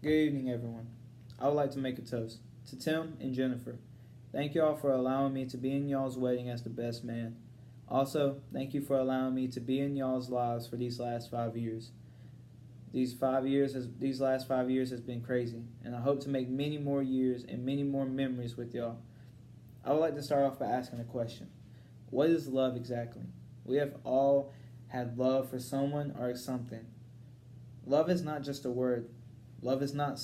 Good evening, everyone. I would like to make a toast to Tim and Jennifer. Thank y'all for allowing me to be in y'all's wedding as the best man. Also, thank you for allowing me to be in y'all's lives for these last 5 years. These last 5 years has been crazy, and I hope to make many more years and many more memories with y'all. I would like to start off by asking a question. What is love exactly? We have all had love for someone or something. Love is not just a word. Love is not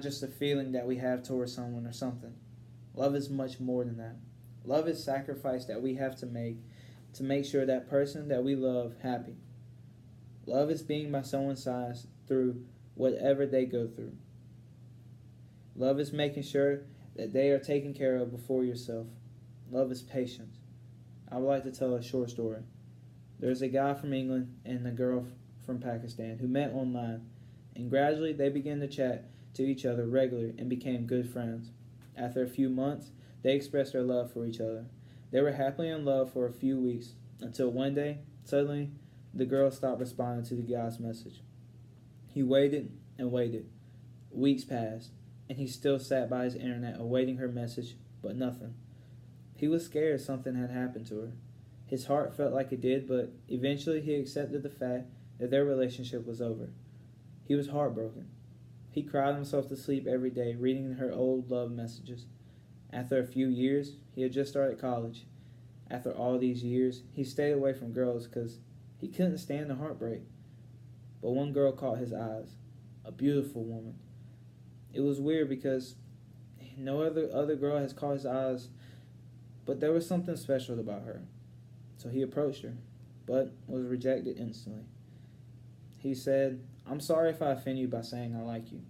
just a feeling that we have towards someone or something. Love is much more than that. Love is sacrifice that we have to make sure that person that we love happy. Love is being by someone's side through whatever they go through. Love is making sure that they are taken care of before yourself. Love is patience. I would like to tell a short story. There's a guy from England and a girl from Pakistan who met online, and gradually they began to chat to each other regularly and became good friends. After a few months, they expressed their love for each other. They were happily in love for a few weeks until one day, suddenly, the girl stopped responding to the guy's message. He waited and waited. Weeks passed, and he still sat by his internet awaiting her message, but nothing. He was scared something had happened to her. His heart felt like it did, but eventually he accepted the fact that their relationship was over. He was heartbroken. He cried himself to sleep every day reading her old love messages. After a few years, he had just started college. After all these years, he stayed away from girls because he couldn't stand the heartbreak. But one girl caught his eyes, a beautiful woman. It was weird because no other girl has caught his eyes, but there was something special about her. So he approached her, but was rejected instantly. He said, "I'm sorry if I offend you by saying I like you."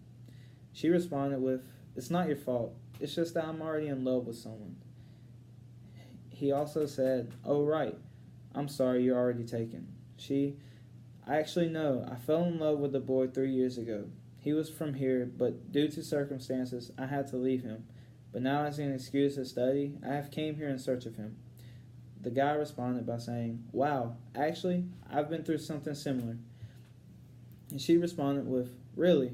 She responded with, "It's not your fault. It's just that I'm already in love with someone." He also said, "Oh, right. I'm sorry you're already taken." I actually know. I fell in love with a boy 3 years ago. He was from here, but due to circumstances, I had to leave him. But now as an excuse to study, I have came here in search of him." The guy responded by saying, "Wow, actually, I've been through something similar." And she responded with, "Really?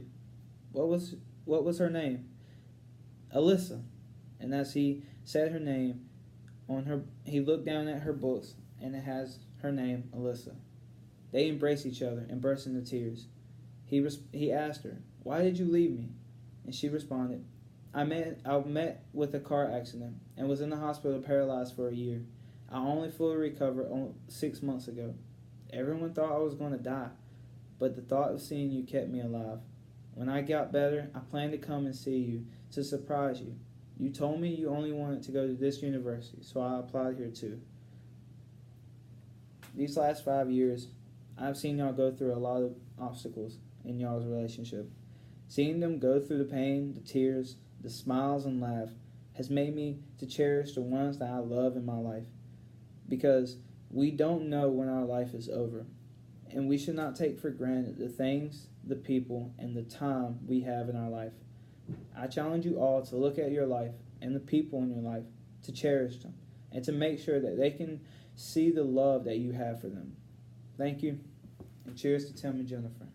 What was her name?" "Alyssa." And as he said her name, he looked down at her books, and it has her name, Alyssa. They embraced each other and burst into tears. He asked her, "Why did you leave me?" And she responded, I met with a car accident and was in the hospital paralyzed for a year. I only fully recovered 6 months ago. Everyone thought I was going to die, but the thought of seeing you kept me alive. When I got better, I planned to come and see you to surprise you. You told me you only wanted to go to this university, so I applied here too. These last 5 years, I've seen y'all go through a lot of obstacles in y'all's relationship. Seeing them go through the pain, the tears, the smiles and laugh has made me to cherish the ones that I love in my life. Because we don't know when our life is over, and we should not take for granted the things, the people, and the time we have in our life. I challenge you all to look at your life and the people in your life, to cherish them, and to make sure that they can see the love that you have for them. Thank you, and cheers to Tim and Jennifer.